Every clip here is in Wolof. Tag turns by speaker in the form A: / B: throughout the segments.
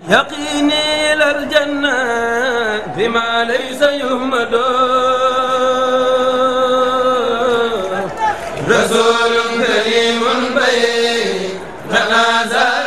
A: يقيني إلى الجنة بما ليس يهمد رسول كريم بين تنازل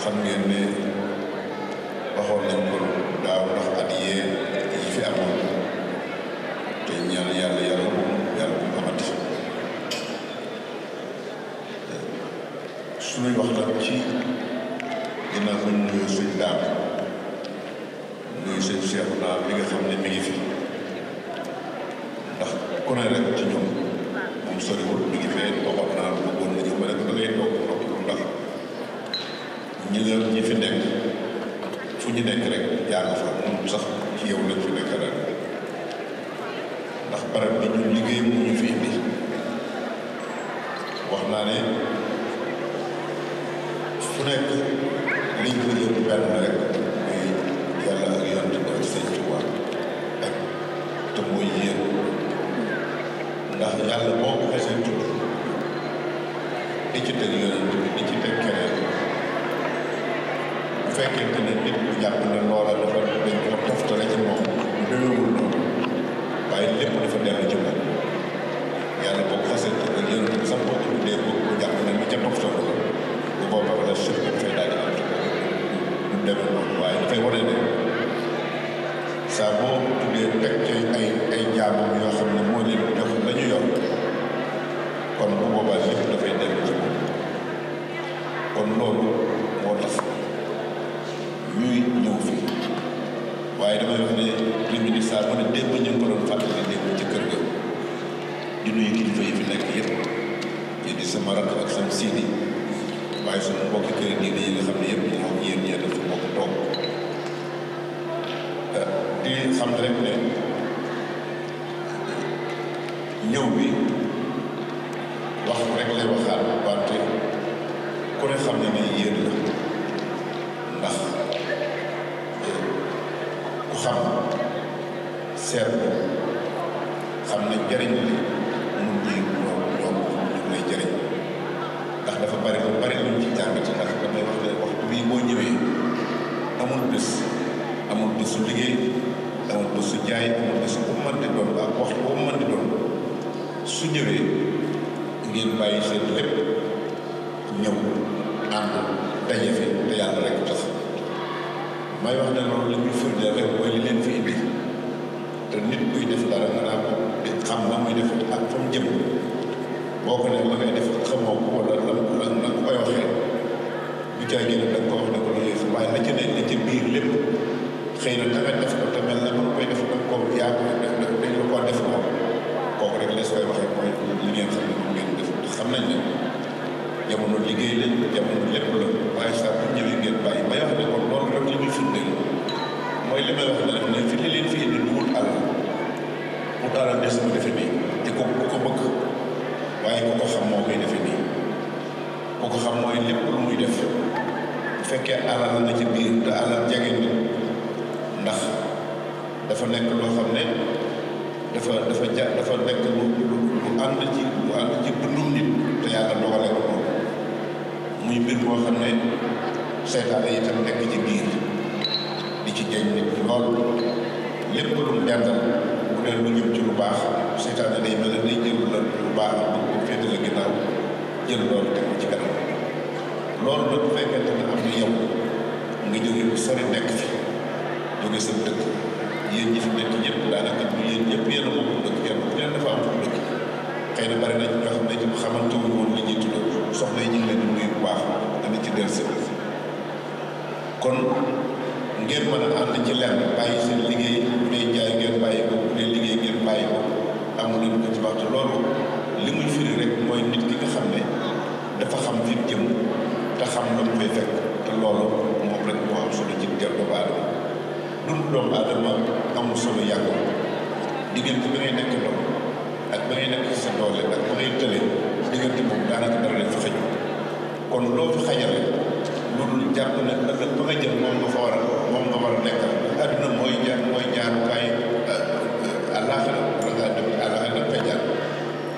B: xam ngeen ne waxoon nañ ko daaw ndax at yee yi fi amoon te ñaan yàlla bu amati suñuy wax nag ci dina mën nuyu suñ daam nuyu seen Cheikh naa li nga xam ne mi ngi fi ndax ku ne rek ci ñoom moom soriwul mi ngi fee waxoon naa bëggoon na ñëw ma rek da ngay toog ndax ñi fi nekk fu ñu nekk rek yaa nga fa moom sax ci yow lañ fi nekk rek ndax barab bi ñu liggéey mu ñu fi indi wax naa ne fu nekk liñ ko yëpp benn rek muy yàlla ak yonent bi ak Sëñ Tuubaa ak te mooy yéen ndax yàlla boo ko xasee tudd di ci teg yonent bi di ci teg keneen bu fekkente ne nit bu jàpp ne loola dafa dañ ko toftale ci moom bu demewul noonu waaye lépp dafa dellu ci moom yàlla boo ko xasee teg yonent bi sax boo ko tuddee boo ko jàpp ne lu ca toftale bu boobaa la sëf bi dafay daal di am du demee noonu waaye dafay wane ne saa boo tuddee teg ci ay jaamam yoo xam ne moo leen jox la ñu yor kon bu boobaa lépp dafay dellu ci moom kon loolu moo tax ñuy ñëw fii waaye damay wax ne li di saa mu ne démb ñu ngi ko doon fàttali démb ci kër ga di nuyu kilifa yi fi nekk yëpp yi di sama rakk ak sama siidi waaye suñu mbokki kër diine yi nga xam ne yëpp moom yéen ñee dafa bokk toog di xam rek ne ñëw bi wax rek lay waxaat wante ku ne xam ne ne yéen la ndax ku xam seetlu xam ne jëriñ li mun ñi ñoom ñu lay jëriñ ndax dafa bari lu bari luñ ci jàngati ndax damay wax ne waxtu bii boo ñëwee amul bés su liggéey amul bés su jaay amul bés bu mën di doon ak waxtu boobu mën di doon su ñëwee ngeen bàyyi seen lépp ñëw ànd daje fi te yàlla rek tax may wax ne loolu la ñuy firndeel rek mooy li leen fi indi te nit kuy def dara nga naa ko di xam la muy def ak fa mu jëm boo ko ne la ngay def xamoo ko wala la nga koy waxee bu jaay génn da nga ko wax ne ko liggéey waaye la ca nekk la ca biir lépp xëy na da nga def ko te mel na ba nga koy def da nga ko yaa ko def dañ la koo def moom kooku rek lees koy waxee mooy li ngeen xam ne moom ngeen def xam nañ ne jamono liggéey lañ jamono lépp la waaye saa bu ñëwee ngeen bàyyi may wax ne kon loolu rek li muy firndeel mooy li may wax ne rek ne fi li leen fi indi du wut alal wut alal des ko defe nii te ku ko bëgg waaye ku ko xam moo koy defe nii ku ko xam mooy lépp lu muy def bu fekkee alal na ci biir te alal jege nit ndax dafa nekk loo xam ne dafa nekk lu ànd ci dundum nit te yàlla dogale ko noonu muy mbir moo xam ne seytaane itam nekk ci biir di ci jeñ nit lool lépp lu mu dendal bu dee lu jëm ci lu baax seytaane day mel ne day jël la lu baax bu ko féete la ginnaaw jël loolu teg ko ci kanam loolu nag bu fekkente ne am na yow nga jógee bu sori nekk fi jóge seen dëkk yéen ñi fi nekk ñëpp daanaka yéen ñëpp yéen a bokk dëkk kenn ku leen dafa am fu dëkk xëy na bari na ñoo xam ne itam xamante wuñ woon li ñuy tudd soxna yi ñu ngi leen di nuyu bu baax dana ci dellusi kon ngeen mën a ànd ci lenn bàyyi seen liggéey bu dee jaay ngeen bàyyi ko bu dee liggéey ngeen bàyyi ko amul leen ko ci waxtu loolu li muy firi rek mooy nit ki nga xam ne dafa xam fi mu jëm te xam la mu fay fekk te loolu moom rek moo am solo ci der doomu aadama dund doomu aadama amul solo yàggul diggante ba ngay nekk doom ak ba ngay nekk ci sa doole ak ba ngay tële diggante moom daanaka dara leen fa xëju kon loo fi xajale loolu jàpp ne ëllëg ba nga jëm moom nga war a nekkal adduna mooy jaarukaay àllaaxira wala ngaa dem àllaaxira da fay jaar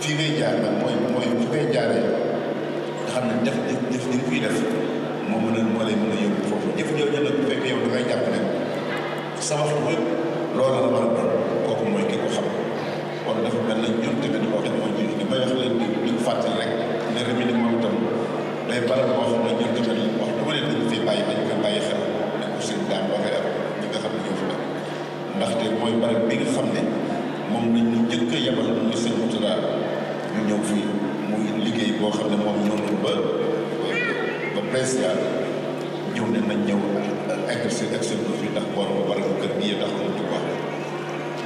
B: fii ngay jaar nag mooy fi ngay jaaree nga xam ne def li nga fiy def moo lay mën a yóbbu foofu jëf jooju nag bu fekkee yow da ngay jàpp ne sa waxtu wépp loolu la war a doon kooku mooy ki ko xam kon dafa mel ne ñun tamit wax dëgg mooy li may wax leen di fàttali rek ne remi ni moom itam day baral boo xam ne ñun tamit wax du ma leen dañu fiy bàyyi dañu koy bàyyi xel ne ko seen daam waxee ak ñi nga xam ne ñoo fi nekk ndaxte mooy barab bi nga xam ne moom lañ ñu njëkk a yebal muy sëñ Moutada ñu ñëw fii muy liggéey boo xam ne moom noonu ba président ñëw ne nañ ñëw egg seen fi ndax boor ba barab kër gi tax na tu wax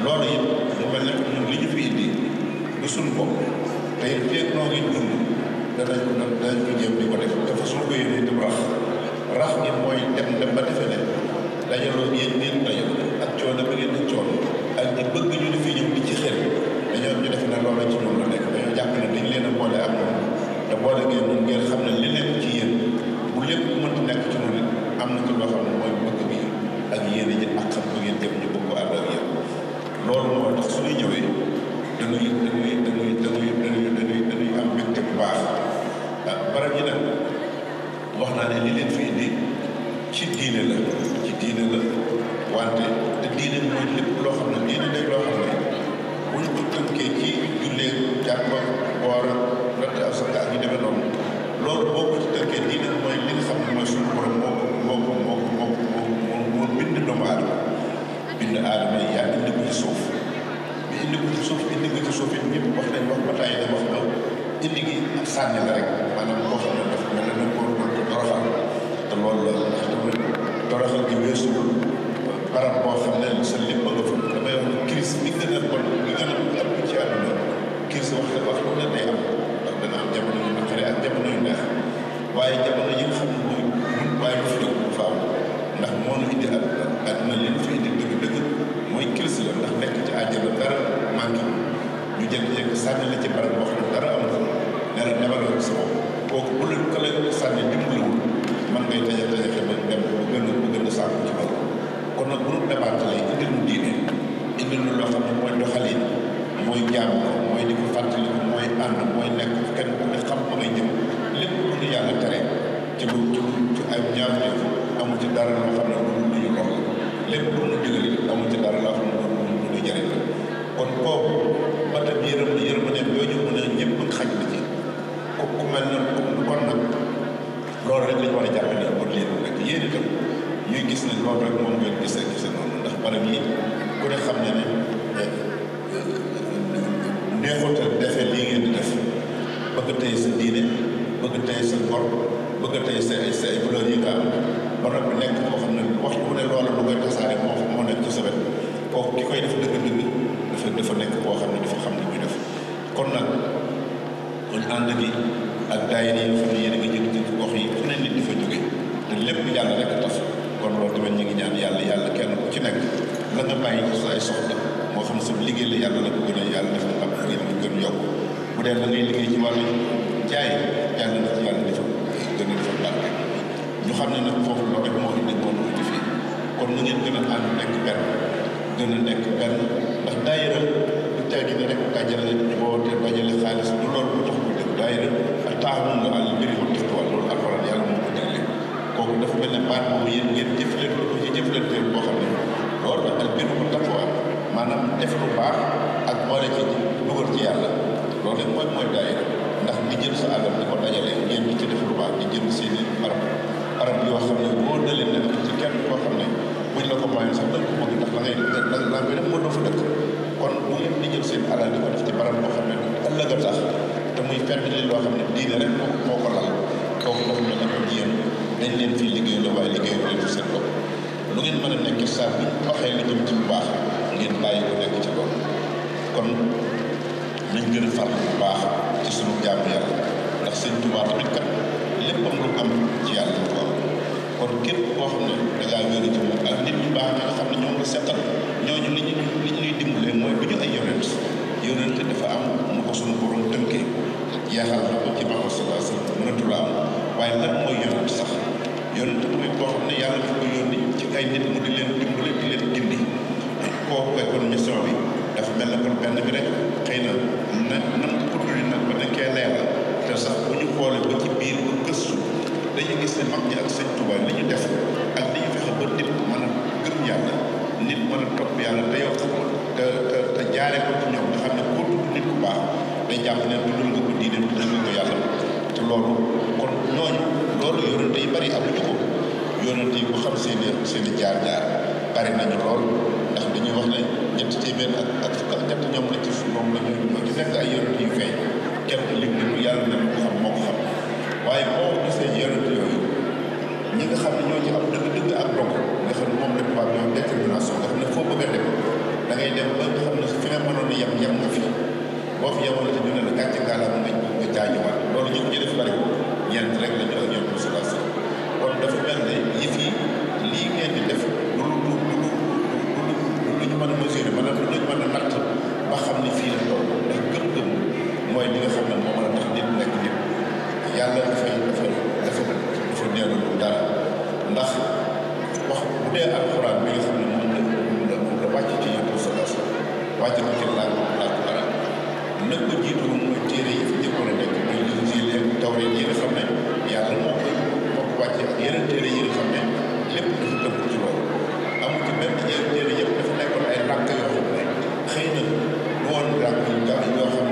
B: loolu it mu mel ne ñun li ñu fi indi du suñu bopp te it feeg noo ngi dund danañ ko jéem di ko def dafa suñu ko yéene itam rax gi mooy dem ba defe ne dajaloo yéen ngeen dajaloo ak coono bi ngeen di coono ak ñi bëgg ñu di fi ñëw di ci xel dañoo ñu defe ne loolu ci ñoom la nekk dañoo jàpp ne dañ leen a boole ak moom te boole ngeen ñun ngeen xam ne li nekk ci yéen bu lépp mënti nekk ci noonu am na ci loo xam ne mooy bëgg bi ak yéen ji ak xam ko ngeen jëm ñu bëgg ko ànd ak yéen loolu moo tax suñuy ñëwee dañuy am mbégte bu baax barab yi nag wax naa ne li leen fi indi ci diine la wante te diine mooy lépp loo xam ne diine day loo xam ne bu ñu ko tënkee ci jullee jàpp woor natt ak saka ak ñu demee noonu loolu boo ko ci tënkee diine mooy li nga xam ne mooy suñu borom moo bind doomu aadama bind aadama yi yaa indi ko ci suuf bi indi ko ci suuf it ñëpp wax nañ wax ba tàyyi da wax na indi gi ak sànni la rek maanaam koo xam ne dafa mel ne ko toroxal te loolu la ndax tamit toroxal gi weesuwul barab boo xam ne sa lépp nga fa damay wax ne crise bi gën a bon bi gën a ëpp ci àdduna crise wax lu ne day am ndax dana am jamono yu naqare ak jamono yu neex waaye jamono yi nga xam ne mooy mun waaye lu fi jóg bu fa am ndax moo nu indi àdduna li ñu fi indi dëgg mooy crise la ndax nekk ci àjjana dara manqué ñu jëkk sànni la ci barab boo xam ne dara amul ne la demaloo sa bopp kooku bu la ka la sànni dimbaliwul man ngay tajaxe ba dem bu gën a sànku ci loolu kon nag bu nu débattalee indi nu diine indi nu loo xam ne mooy doxalin mooy jaam mooy di ko fàttali mooy ànd mooy nekk kenn ku ne xam ba ngay jëm lépp lu nu yàlla tere ci ay ñaawteef amul ci dara loo xam ne lu ñu lor lépp lu nu digal amul ci dara loo xam ne lu ñu jëriñ la kon kooku ba tam yërmandeem yooyu mën a ñëpp xaj na ci ku mel ne kon nag loolu rek lañu war a jàpp ne pour lii rek yéen itam ñuy gis ne loolu rek moom ngeen gis noonu ndax barab yi ku ne xam ne ne neexut a defee lii ngeen di def bëgg tey sa diine bëgg tey sa ngor bëgg tey sa ay valeurs yi nga am ba noppi nekk koo xam ne waxtu bu ne loolu lu koy tasaare moo nekk ci sa wet kooku ki koy def dëgg-dëgg dafa nekk koo xam ne dafa xam li muy def kon nag kon ànd gi ak daayira yi nga xam ne yéen a ngi jël ci gox yi fu ne nit di fa jóge te lépp yàlla rek a tax kon loolu tamit ñu ngi ñaan yàlla kenn ku ci nekk la nga bàyyi sa ay soxla moo xam sa liggéey la yàlla la ko gën a yàlla def na am gën yokk bu dee da ngay liggéey ci wàllu jaay yàlla na ci yàlla defal gën a defal barke ñu xam ne nag foofu loolu rek moo indi fii kon na ngeen gën a ànd nekk benn gën a nekk benn ndax daayira du teggi ne rek dajale boote dajale xaalis du loolu lu tax ñu def daayira ak taaxamun la àll mbiri wa taqwa loolu alxuraan yàlla moo ko digle kooku dafa mel ne baat boobu yéen ngeen jëflante ko ci jëflanteel boo xam ne loolu nag al birru wa taqwa maanaam def lu baax ak boole ci dugal ci yàlla loolu rek mooy daayira ndax di jël sa alal di ko dajale ngeen di ci def lu baax di jël seeni barab yoo xam ne boo dalee ne ci kenn koo xam ne buñ la ko ko moyen sax da nga ko bëgg ndax la ngay def moo doo fa dëkk kon bu ngeen di jël seen alal di ko def ci barab boo xam ne ëllëg a tax te muy fedd li loo xam ne diine rek moo ko lal kooku dafa mel ne ko yéen dañ leen fii liggéey la waaye liggéey leen fi seen bopp lu ngeen mën a nekk saa bu waxee li jëm ci bu baax ngeen bàyyi ko nekk ci loolu kon nañ gën a farlu bu baax ci sunu jaamu yàlla ndax sëñ Tuubaa tamit kat léppam lu am ci yàlla ko am kon képp koo xam ne da ngaa wéeru ci moom ak nit ñu baax na nga xam ne ñoom nga seqal ñooñu li ñuy dimbalee mooy bu ñu ay yonent dafa am nu ko sunu borom tënkee jeexal na ko ci Muhammad sallallahu alayhi wa sallam mënatu la am waaye lan mooy yonent sax yonent mooy koo xam ne yàlla dafa ko yónni ci ay nit mu di leen dimbale di leen gindi kooku koy kon mission bi dafa mel ne kon benn bi rek xëy na nan ko tuddi nag ba nekkee leeral te sax bu ñu xoolee ba ci biir ba gëstu dañuy gis ne mag ñi ak sëñ Tuubaa li ñu def ak li ñu fexe ba nit mën a gëm yàlla nit mën a topp yàlla te yow te jaaree ko ci ñoom nga xam ne koo tudd nit ku baax day jàpp ne tuddal nga ko diine tuddal nga ko yàlla te loolu kon ñooñu loolu yonente yi bari amuñu ko yonente yi bu xam seeni jaar-jaar bari nañu lool ndax dañuy wax ne ñetti téeméer ak fukk ak ñett ñoom la ci moom la ñoo ci nekk ay yonente yu feeñ kenn lim ni yàlla na ko xam moo ko xam waaye boo gisee yonente yooyu ñi nga xam ne ñoo ci am dëgg-dëgg ak dog nga xam ne moom la tubaab ñoo détermination nga xam ne foo bëgg a dem da ngay dem ba nga xam ne fi nga mënoon a yem nga fi boo fi yemoon te ñu ne la gàcce ngaalaam nga jaajuwaat loolu ñu ngi def bari ñeent rek la ñu ak ñoom bi sallallahu alayhi wasallam kon dafa mel ne yëf yi lii ngeen di def lu ñu mën a mesurer maanaam lu ñu mën a natt ba xam ne fii la toll ndax gëm-gëm mooy li nga xam ne moo mën a tax nit nekk nit yàlla dafa neelu lu dara ndax wax bu dee alxuraan bi nga xam ne moom la wàcc ci yëpp sallallahu alayhi wasallam wàcc ko ci làkku arab nag ko jiitu mooy téere yi fi njëkkoon a nekk mooy Injiil ak Tawreet yi nga xam ne yàlla moo ko wàcce ak yeneen téere yi nga xam ne lépp dafa tënk ci loolu amul ci benn yeneen téere yëpp dafa nekkoon ay làkk yoo xam ne xëy na du woon làkk yu gaaw yoo xam ne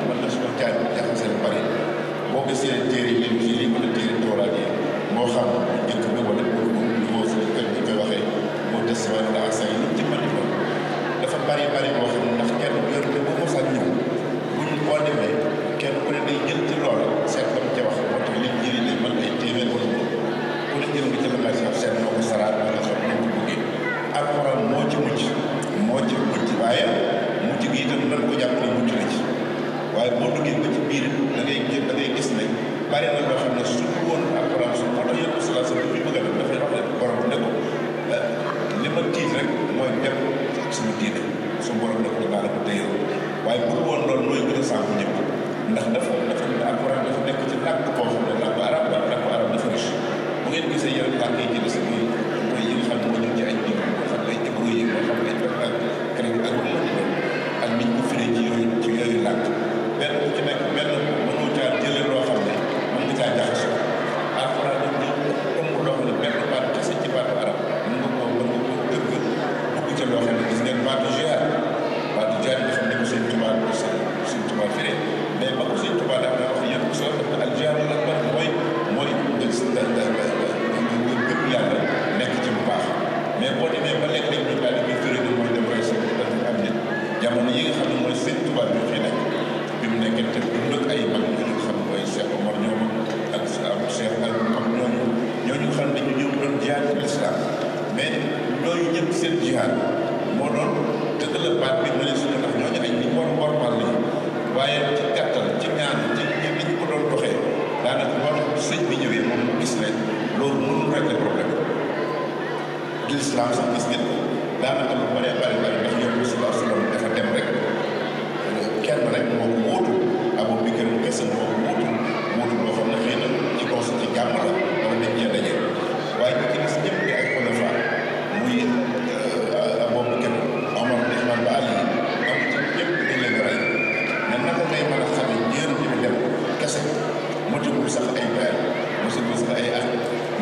B: mën na suñu caay jaxase lu bari boo gisee téere yi Injiil yi wala téere Tawraat yi moo xam njëkk bi wala ñu koy waxee moo testament wala ancien yi lu ci mën di doon dafa bari boo xam ne ndax kenn yonente bu mos a ñëw buñ boo demee kenn ku ne day jël ci loola seet la mu ca wax moo tax li jëli lay mën ay téeméer wala moom ku ne jël nga ci la nga seet noo ko saraat ba nga xam noo ko bëggee alxuraan moo ci mucc waaye mucc gi itam nan ko jàpp ne mucc la ci waaye boo duggee ba ci biir da ngay gis ne bari na loo xam ne su woon alxuraan su moo tax yéen sallallahu alayhi wasallam bi bëgg a def dafay wax ne borom ne ko li ma tiit rek mooy dem suñu diine suñu borom ne ko daal ko téyal waaye bu woon loolu mooy gën a sànq ñëpp ndax dafa alxuraan dafa nekk ci làkk boo xam ne làkku arab dafa riche bu ngeen gisee yeneen làkk yi ci des mooy yi nga xam ne moo ñëw ci ay diw moo xam ne ay hébreu yi moo xam ne ay ak grec ak lu mën di doon ak niñ ko firee ci yooyu làkk benn bu ci nekk benn mënoo caa jëlee loo xam ne mën nga caa jaxasoo alxuraan daf ñu ëmb loo xam ne benn baat kese ci baatu arab mën nga koo dëgg dugg ca loo xam ne gis ngeen baatu jihaad nga xam ne ko sëñ Tuubaa firee mais ba ko sëñ Tuubaa dafa wax yéen ko soo def al jihaadul akbar mooy gëm yàlla nekk ci bu baax mais boo demee ba léeg-léeg ñu daal di firee ne mooy dem rey sa am nit jamono yi nga xam ne mooy sëñ Tuubaa bi fi nekk bi mu nekkee te du nag ay mag ñu nga xam ne mooy Cheikh Omar ñoom ak Cheikh ak mag ñooñu xam ne ñu ñëw doon jihaad ci l'islam mais ñooñu ñëpp seen jihaad moo doon dëgg la baat bi ma ne suñu ndax ñooñu ay ñi war lañu waaye ci gàttal ci ñaan ci ni ñu ko doon doxee daanaka moo tax sëñ bi ñëwee moom gis ne loolu mënul régler problème de l'islam sax gis ngeen ko daanaka lu bari ndax yow sallallahu alayhi wasallam dafa dem rek kenn rek moo ko wóotu Abu Bakr kese moo ko wóotu boo xam ne xëy na ci kaw ci jàmm la wala dañ cee daje waaye ñu ci gis ñëpp di ay xulafa muy Abu Bakr Omar Usmaan ba Ali am ci ñëpp dañ leen rey mais naka ngay mën a xam ne ñeent ñi dem kese motul sax ay weer mosul sax ay at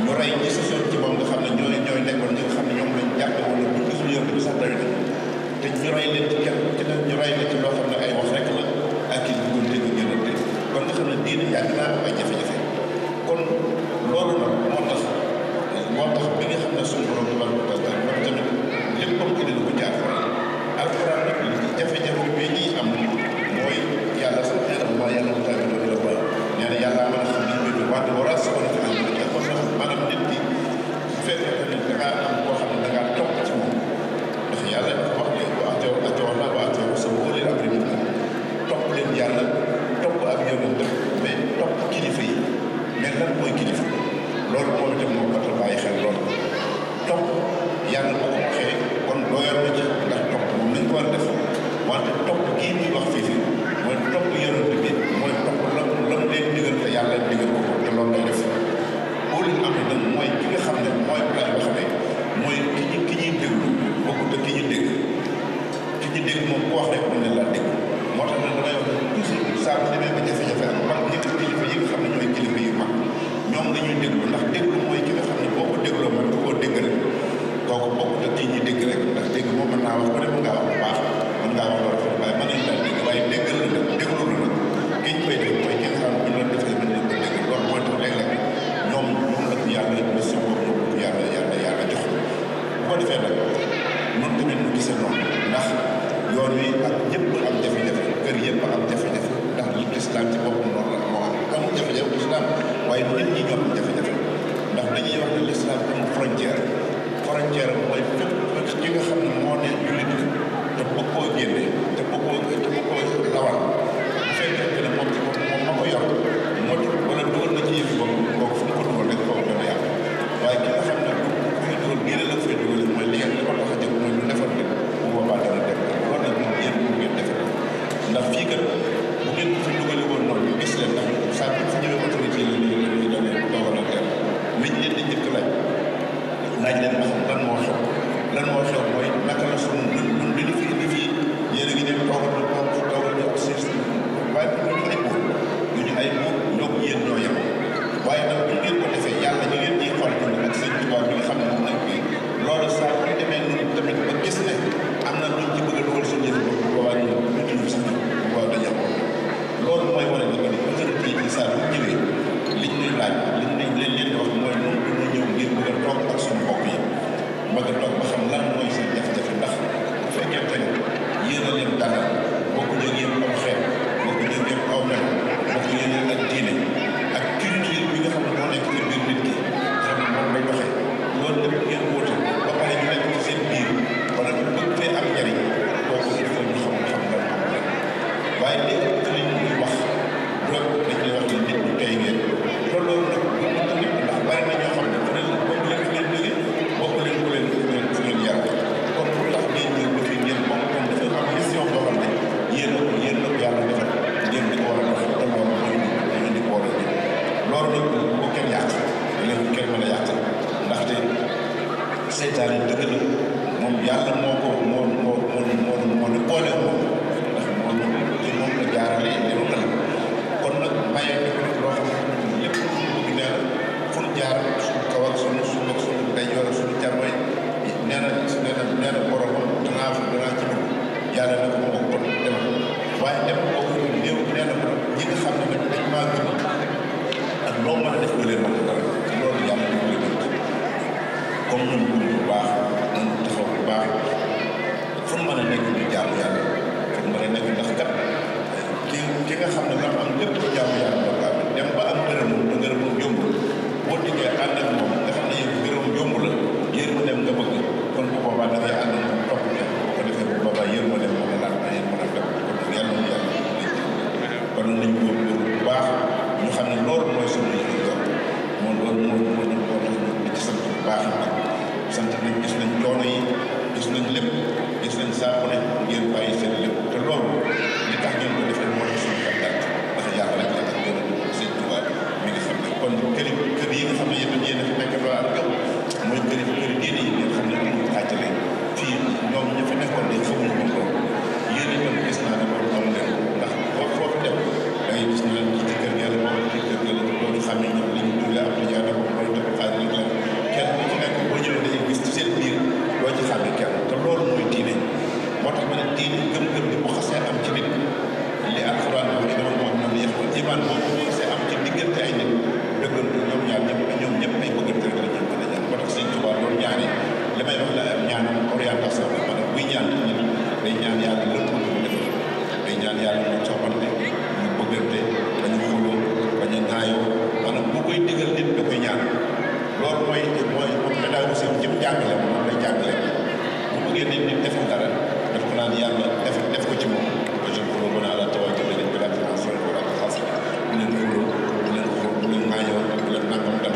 B: ñu rey ñi si soon ci moom nga xam ne ñooy nekkoon ñi nga xam ne ñoom lañ jàppe wala bu gisul yoon bi sax doy na te ñu rey leen ci kenn ci ne ñu rey leen ci loo xam ne ay wax rek la ak i duggoon dégg génnante kon nga xam ne diine yàgg naa am ay jafe-jafe kon loolu nag moo tax bi nga xam ne suñu borom tabaraka wa taala fekkee ne da ngaa am koo xam ne da ngaa topp ci moom ndax yàlla dafa wax ne wa sa ulil amri minkum topp leen yàlla topp ak yonent mais topp kilifa yi mais lan mooy kilifa loolu moom itam moo ko bàyyi xel loolu topp yàlla boo ko waxee kon doyal na ci ndax topp moom lañ ko war a def wante topp kii muy wax fii mooy topp yonent bi mooy topp lam leen digal te yàlla digal ko te loolu lay def ulil amri nag mooy ki nga xam ne mooy lay wax ne mooy ki ñuy déglu bokkut ak ki ñuy dégg ki ñuy dégg moom ku wax rek mën na laa dégg moo tax nag damay wax ne toujours saa bu demee ba jafe-jafe ak mag ñi kilifa yi nga xam ne ñooy kilifa yu mag ñoom la ñuy déglu ndax déglu mooy ki nga xam ne boo ko dégloo man nga koo dégg rek kooku bokkut ak kii ñuy dégg rek ndax dégg moom mën naa wax ko ne mën ngaa wax bu baax mën ngaa wax loolu waaye mën nañ laa dégg waaye déggal la nag déglu la nag ki ñu koy dégg mooy ki nga xam ne bu ñu la defee mën nañ ko dégg loolu mooy tax léeg-léeg ñoom la ko yàlla mission boobu ñoom ko yàlla jox bu ko defee nag noonu tamit ñu gisee noonu ndax yoon wi ak ñëpp am jafe-jafe kër yëpp am jafe-jafe ndax li lislaam ci boppam noonu la moo amul jafe-jafe lislaam waaye nit ñi ñoo am jafe-jafe ndax dañuy wax ne lislaam amul frontière mooy fépp ki nga xam ne moo ne jullit la te bëgg koo génne te bëgg koo lawal bu fekkee ne moom ci bopp moom ma ko yor moo tax wala dugal na ci yëf bopp kooku fu mu ko dugal rek kooku dana yàq waaye ki nga xam ne bu fay dugal génne la fay dugal mooy li ngeen li ko tax a jëm mooy lu defar rek bu boobaa dana dem loolu nag moom yéen bu ngeen defee ndax fii kat bu ngeen ko fi dugale woon noonu ñu gis leen ndax saa bu fi ñëwee autorité yi la da leen toogal ak leen liñ leen di njëkk laaj leen ba xam lan moo xew mooy naka la sunu ñun li ñu fi indi fii yéen a ngi dem toogal ñu ak siis waaye du ñu ay buur ñoo yéen ñoo yem waaye nag bu ngeen ko defee yàlla ñu ngeen ñuy xool ak seen tubaab bi nga xam ne moom lañ koy loolu saa bu ñu demee ñun tamit ba gis ne am na luñ ci bëgg a dugal suñu yëf bopp bu boobaa ñu tudd si bu boobaa dañu am loolu mooy wane ne autorité yi saa bu ñëwee liñ ñuy laaj liñ leen di wax mooy ñun dañoo ñëw ngir bëgg a toog ak suñu mbokk yi bëgg a toog ba xam lan mooy seen jafe-jafe ndax bu fekkee ne yéen a leen dalal bokk ñu yéen aw xeet bokk ñu yéen aw mel bokk yéen ak diine ak culture bi nga xam ne moo nekk ci biir nit ki xam ne moom lay doxee loolu lépp ngeen wóote ba pare ñu nekk ci seen biir wala ñu bëgg fee am njëriñ kooku il faut ñu xam lan am rek waaye léegi li ñuy wax donc dañ lay wax ne nit ñi tey ngeen te loolu nag bu ñu tamit ndax bari na ñoo xam ne fu leen bokk leen fi leen jógee bokk leen fu leen yar kon lu tax ngeen ñëw ba fi ngeen bokk kon dafay am mission boo xam ne yéen a ko yàlla defal ngeen di ko war a doxal te loolu mooy ñu di boole loolu nag bu kenn yàq leen bu kenn mën a yàq ndaxte seytaane dëgg la moom yàlla moo ne boole moom ndax moom te moom la jaarale li mu mel kon nag maye def rek loo xam ne lépp lu bëgg nee na fu ñu jaar suñu kaw ak suñu ndeyjoor ak suñu càmmoñ nee na boromam danaa ci dugg yàlla na ko ma ko dem waaye dem boobu néew nee na ko ñi nga xam ne nag dañ maa gën ak loo mën a def ba leen mën dara loolu yàlla def leen comme ñun bu baax nañu taxaw bu baax fu mu mën a nekk ñu jaamu yàlla fu mu mën a nekk ndax kat ki nga xam ne dafa am lépp ci jaamu yàlla ba dem ba am ngërëmam te ngërëmam yomb boo diggee ànd ak moom nga xam ne yow ngërëmam yomb la yéen mu dem nga bëgg kon bu boobaa da ngay ànd ak moom topp ne bu ko defee bu boobaa yéen mu dem mën a laal yéen mën a dem kon yàlla na yàlla kon nañ góorgóorlu bu baax ñu xam ne loolu mooy suñu yëngu yoon moom loolu moo ñu di ci sant bu baax nag sant nañ gis nañ coono yi gis nañ lépp gis nañ saa ku ne ngeen bàyyi seen lépp te loolu li tax ngeen ko defee moo tax suñu kàddaat ndax yàlla rek la tax ngeen a seen tubaab mi nga xam ne kon kër yi nga xam ne yéen a fi nekk loo ak yow mooy kër diine yi ngeen xam ne dañuy xaajale fii ñoom ñu fi nekkoon de xamuñu ko loolu yéen itam gis naa ne loolu am leen ndax foofu dem da ngay gis ne leen ci kër yàlla moom ci kër yàlla loolu xam ne ñoom li ñu dundee am na jaada ko mooy tam xaalis la kenn ku ci nekk boo ñëwee dañuy gis ci seen biir doo ci xàmme kenn te loolu mooy diine moo tax ma ne diine gëm-gëm bi bu xasee am ci nit li alxuraan wax dama moom man yëf ko iman boobu bu xasee am ci diggante ay nit dëggante ñoom ñaar ñëpp ay bëggante rek la ñu mën a ñaan moo tax Sëñ Tuubaa loolu ñaari li may wax la am ñaan orientation bi maanaam buy ñaan nit day ñaan yàlla lépp lu mu def day ñaan yàlla ñu soppante ñu bëggante dañu xuloo bañ a ŋaayoo maanaam bu koy digal nit da koy ñaan loolu mooy moom jàngale moom lay jàngale bu bëggee nit defal dara daf ko naan yàlla def ko ci moom ba je ko mën a ala tawakkal leen bi la financement wala xas bu leen xuloo bu leen ŋaañoo bu leen nangam dem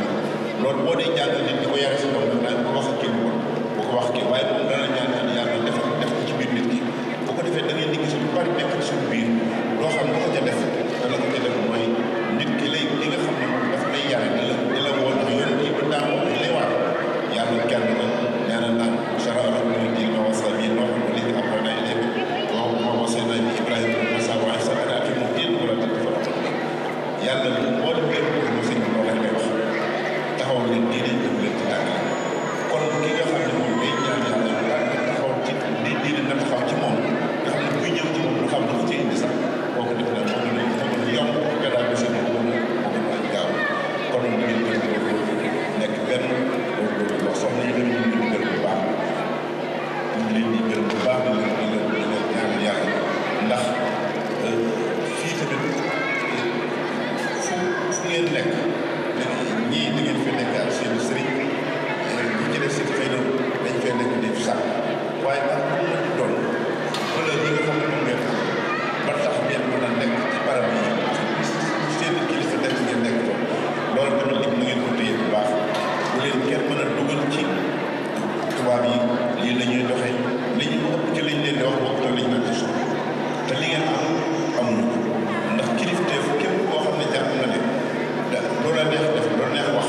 B: loolu boo dee jàngal nit di ko yare si doom daf naan bu wax ak kii bu ko wax kii waaye moom dana ñaan yàlla def ko ci biir nit ki bu ko defee da ngay liggéey si lu bari nekk ci suñu biir loo xam lu ko ca def te la ko ca def mooy nit ki lay li nga xam ne moom daf lay yare di la woon ci yoon yi ba daa moom lay waat yàlla kenn la nee na naan chara alakum diina wa wasa bi noo xam ne li apprena ilayk wa wasayna bi Ibrahima Musa wa Isa an aqimu diin wala tafarraqu yàlla moo dem ngeen ko mo sëñ loolu lay wax taxaw leen diine ñu leen ci tàggal kon ki nga xam ne moom day ñaan yàlla taxaw ci diine na taxaw ci moom nga xam ne buy ñëw ci moom lu xam ne ko ci indi sax kooku def na moo gën a yomb nga daal di seen moo gën a gaaw kon ñu ngi gën nekk benn loolu wax soxna yi dañu leen di gërëm bu baax ñu ngi leen di gërëm bu baax di leen ñaan yàlla ndax fii tamit fu ngeen nekk ñii da ngeen fi nekk ak seen sëriñ ñi ci def si xëy na dañ fee nekk di sax waaye ak bu mu doon wala ñi nga xam ne moom ngeen ba tax ngeen mën a nekk ci barab yi seen kilifa nekk ngeen nekk ko loolu tamit lim na ngeen ko téye bu baax bu leen kenn mën a dugal ci tubaab yi lii la ñuy doxee li ñu ëpp ci liñ leen di wax bokk te liñ nag ci suuf te li ngeen am amuñu ko ndax kilifteef képp koo xam ne jàpp na ne loolu la neex def loolu neex wax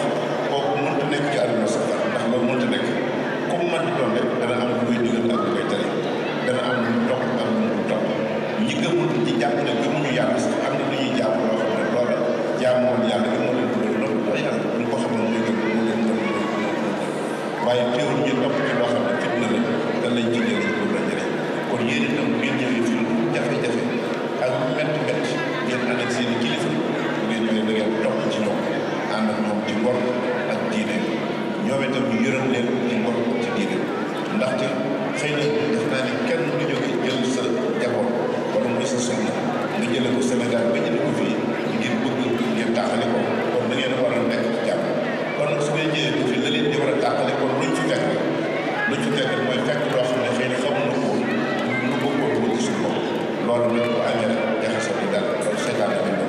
B: kooku mënut a nekk ci àdduna sax ndax loolu mënut a nekk comme man di doon rek dana am lu koy digal ak lu koy tere dana am lu mu topp ak lu mu topp ñi gëmul ñi jàpp ne gëmuñu yàlla sax am na lu ñuy jàpp loo xam ne loola jaamoon yàlla gi moo leen dugal loolu mooy yàlla ñu ko xamoon muy gën mu leen gën waaye teewul ñu topp ci loo xam ne fitna la te lañ ci jëlee lu la jëlee kon yéen itam ngeen ñëwee fii jafe-jafe ak métti ngeen ànd ak seen i kilifa bu ngeen ñëwee da ngeen topp ci ñoom ànd ak ñoom ci ngor ak diine ñoom itam ñu yërëm leen ci ngor ci diine ndaxte xëy na def naa ne kenn du jóge jël sa jaboot wala muy sa soxna nga jëlee ko Sénégal ba jëlee ko fii ngir bëgg ngeen tàqale ko kon da ngeen war a nekk ci jàmm kon nag su ngeen jëlee ko fii la leen di war a tàqale kon luñ fi fekk mooy fekk loo xam ne xëy na xamuñu ko lu bëggoon ko ci suñu bopp loolu nag bu amee rek jaxasoo di dal loolu seetaan la ñu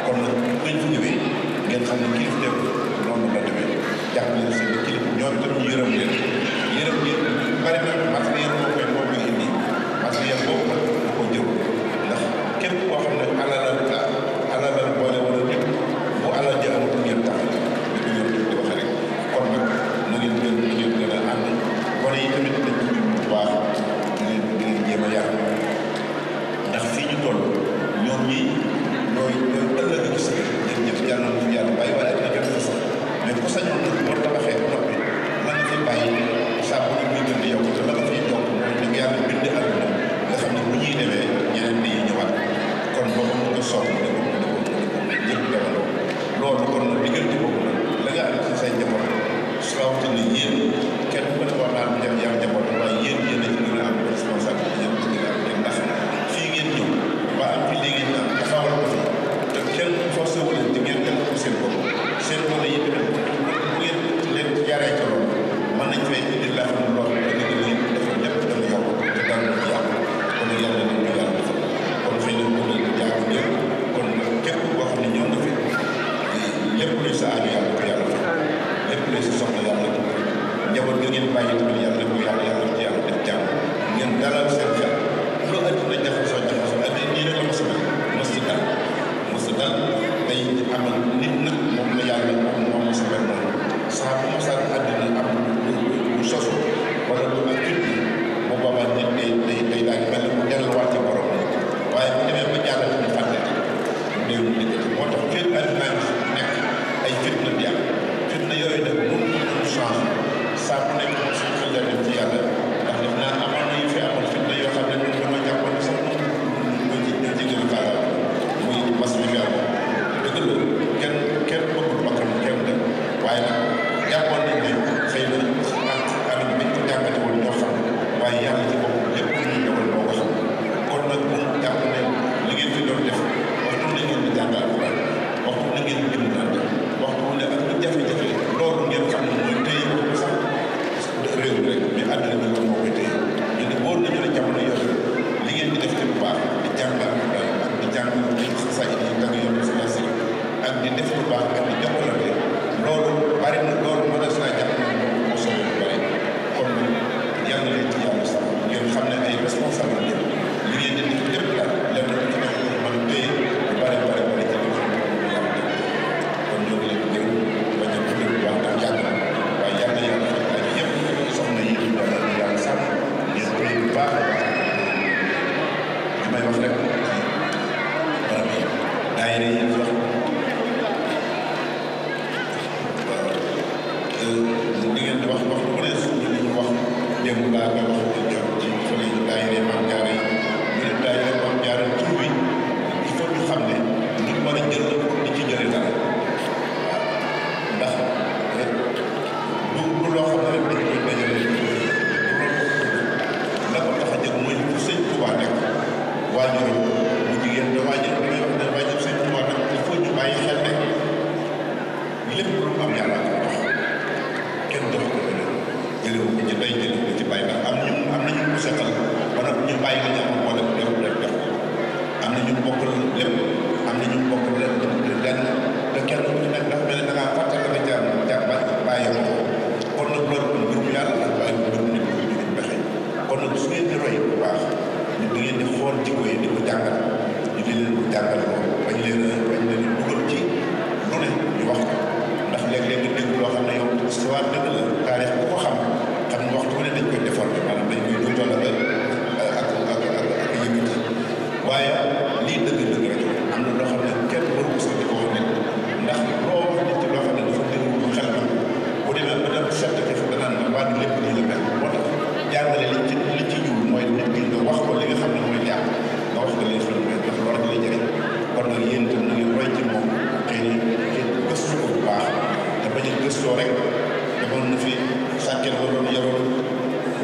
B: kon nag buñ fi ñëwee ngeen xam ne kilif dem noonu la demee jàpp leen seen kilif ñoom itam ñu yërëm leen bari na matériel moo koy indi matériel boobu nag du ko jël ndax képp koo xam ne alalal boole wala nit bu alal ji amul ngeen tax di ko yóbbu di wax rek kon nag na ngeen gën a ànd wane yi tamit dañ ko bu baax di ngeen jéem a yar ndax fii ñu toll ñoom ñii ñooy ëllëg gis ngeen ñëpp yàlla na fi yàlla bàyyi waaye dina gën a sax mais ku sañoon nag boo tabaxee ba noppi la nga fi bàyyi saa bu ne muy gën di yow te la nga fiy toog mooy nag yàlla bind àdduna nga xam ne bu ñuy demee ñeneen ñi ñëwaat kon boobu mu ko soxla ne ko ñëpp demandoo loolu kon nag diggante boobu nag la nga am ci say njaboot su rawatina yéen kenn ku ne war naa am yaa njaboot waaye yéen a ci gën a am responsabilité yéen ci gën a am ndax fii ngeen ñëw ba am fi léegi nag dafa war ko fi te kenn forcé wu leen te ngeen teg ko seen bopp seen bopp yi tamit bu ngeen leen jaaree ca loolu mën nañ fay indi laa xam ne loolu da nga leen defal lépp dana yokk te dara du yàq kon yàlla nañ ko yàlla defal kon xëy na mën nañ jaamu ñëpp kon képp koo xam ne ñëw nga fi lépp luy sa aajo yàlla ko yàlla defal lépp luy sa soxla yàlla ko njaboot nga ngeen bàyyi tamit yàlla ko yàlla ci yàlla def jàmm ngeen dalal seen xel loolu adduna jaxasoo adduna nii rek la mos a dal mos a dal day amal nit nag moom la yàlla moom mos a mel noonu saa bu mos a àddina am lu sosu wala lu ak jut bi bu boobaa nit day daal di mel mu delluwaat ci borom waaye bu demee ba jàll ñu fàtte néew mu diggante moo tax fépp àddina nekk ay fitna di am fitna yooyu nag moom ñu change saa bu nekk suñu xel dem ci yàlla ndax def naa amoon na yu fi amoon fitna yoo xam ne ñun dama jàppoon sax ñu ci gën a faagaal muy mas mi fi amoon dëgg la kenn bëggul bakkan kenn dem waaye nag jàppoon nañ ne xëy na anam biñ ko jàngate woon ñoo xam waaye yàlla ci boppam lépp lu ñuy dogal moo ko xam kon nag bu jàpp ne li ngeen fi doon def waxtu na ngeen di jàngal Alxuraan waxtu na ngeen di dimbalante waxtu ne ak lu jafe-jafe loolu ngeen xam ne mooy téye ko sax àdduna bi loolu moo koy téye ñu ne wóor nañu ne jamono yooyu li ngeen di def ci lu baax di jàngal ak di jàngal di sa yi tag yoon si ak di def lu baax ak di jàppalante loolu bari na loolu mën a saa jàpp na moo soobee lu bari kon yàlla leen ci yàlla sax ngeen xam ne ay responsable ngeen li ngeen di def lépp daal lenn lu ci nekk mën a téye lu bari ci li xam ne yàlla def kon ñoo ngi leen di gërëm bañ a guddal bu baax ndax yàgg na waaye yàlla yàlla fekk ak yëpp soxna yi yàlla sàmm ngeen téye bu baax li may wax rek ci barab yi daayira yi wax li ngeen di wax wax bu ne suñu li ñu wax démb laa nga wax jot ci fële daayira Maam Jaara yi ñu ne daayira Maam Jaara tur bi il faut ñu xam ne nit war a jël la pour di ci jëlee dara waaw ndax du loo xam ne rek dañ koy dajale la ko tax a jël mooy fu sëñ Tuubaa nekk waajur bu jigéen da waajur damay wax ne waajur sëñ Tuubaa nag il faut ñu bàyyi xel ne lépp lu am yàlla ko tax kenn jox ko jëlee ko ci day jëlee ko ci bàyyi ndax am nañu ko seqal ba nag ñu bàyyi la ñu am moo def def am na ñu bokkal lépp am na ñu bokkal lenn te kenn ku ci nekk dafa mel ne da ngaa fàtte la nga jaar bàyyi ko kon nag loolu mbirum yàlla ak waaye mbirum nit ñi ñu pexe kon nag su ngeen di roy bu baax ñu da ngeen di xool jikko yi di ko jàngal ñu di leen ko jàngal loolu bañ leen dugal ci lu ne ñu wax ko ndax léeg-léeg nga dégg loo xam ne yow histoire dëgg la taarix bu ko xam ne waxtu bu ne dañ koy déformé maanaam dañ koy duutal ak yëkkati waaye lii dëgg-dëgg rek am na loo xam ne kenn waru ko sax di ko wax nit ndax loo wax nit ci loo xam ne dafa déglu xel na bu demee ba dem set ci fa danaan na waa lépp lii la mel moo tax jàngale li ci jublu mooy nit ki nga wax ko li nga xam ne mooy jàng nga wax ko li nga xam ne mooy ndax loolu rek lay jëriñ kon nag yéen itam na ngeen roy ci moom xëy na ngeen gëstu ko bu baax te bañ a gëstoo rek defoon na fi sàkket ba doon yoroon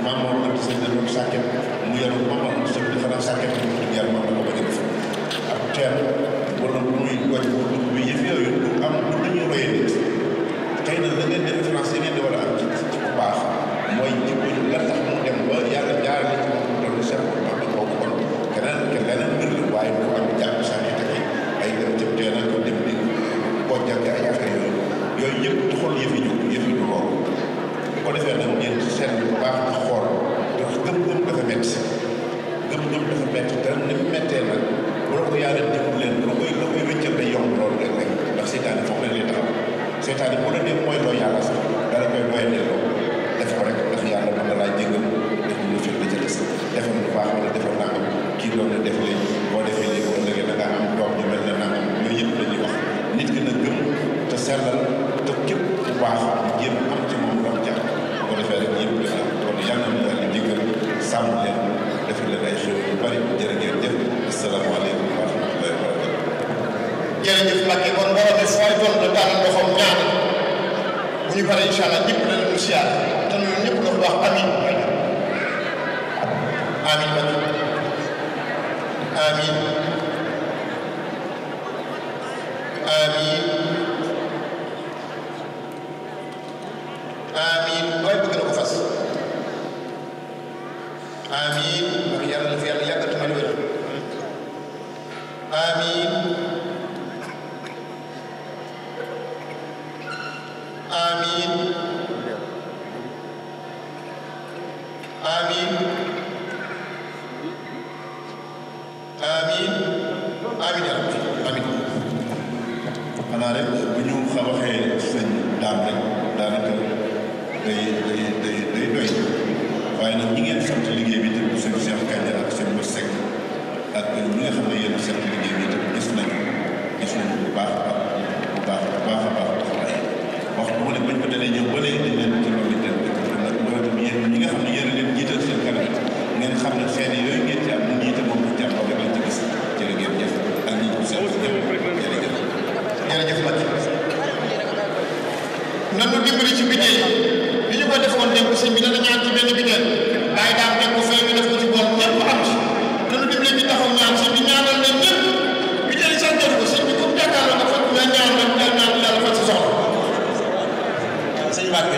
B: maam moom am seen doon sàkket mu yoroon moom am seen dafa daan sàkket mu tudd yàlla moom la ko bañ a def ak teen wala bu muy wàcc bu dugg bi yëf yooyu du am du ñuy royee nit xëy na la ngeen di référence yi ngeen di war a am ci bu baax mooy jikko la tax mu dem ba yàlla jaarale ci moom doon seet ko ba kooku kon leneen mbir la waaye bu am jàpp sàkket ak ay dem jëm teen ak dem di boo jàkkee ay affaire yooyu yëpp taxul yëf yi du loolu bu ko defee nag ngeen seet bu baax a xool ndax gëm-gëm dafa métti gëm-gëm dafa métti te ni mu méttee nag bu la ko yàlla déglu leen la koy wéccal day yomb loolu rek ndax seytaane foofu la lay taxaw seytaane bu la dee mooy loo yàlla sax dala koy doyandelloo def ko rek ndax yàlla mën na laa jégal def lu fi la ca des defal lu baax wala defal nangam kii doon na def léegi boo defee léegi wala léegi da ngaa am doom ñu mel ne nangam yooyu yëpp la ñuy wax nit ki na gëm te sellal te képp bu baax jéem am ci moom doom jàpp boo defee rek yëpp def na kon yàlla na yàlla jégal sàmm leen defal leen ay xew yu bari jërë ngeen jëf asalaamaaleykum wa rahmatullahi wa barakatuh
C: jërëjëf Mbacke kon boo xam ne fooy toll da daal loxoom ñaan bu ñu paree incha allah ñëpp dana nu siyaar te ñun ñëpp nga wax amin amin amin amin amin waaye bëgg na ko fas amin ak yàlla la fi yàlla yàggal tamit wér amin amin amin amin amin ya rabbi amin
B: xanaa rek bu ñu waxee sëñ daam rek daanaka day doy waaye nag ñi ngeen sant liggéey bi tamit seen Cheikh Kandja ak seen Moussa Seck ak ñi nga xam ne yéen sant liggéey bi tamit gis nañu bu baax a baax taxawaay waxtu bu ne bañ ko dalee ñëw ba léegi dañ leen ci loolu lañ leen dëkk nag loolu tamit yéen ñi nga xam ne yéen leen jiital seen kanam ngeen xam ne xeet yooyu ngeen ci am mu jiite moom ci am rek lañ ci gis jërë ngeen jëf ak ñi ko seet
C: jërëjëf Mbacke nanu dimbali ci bideel li ñu ko defoon démb sëñ bi dana ñaan ci benn bideel bàyyi daam teg ko fay ñu def ko ci bool ñëpp am ci nanu dimbali bi taxaw ñaan sëñ bi ñaanal leen ñëpp bideel sax def ko sëñ bi comme jàkkaarloo nga fa nga ñaan rek ñaan yàlla fa ci soxla sëñ Mbacke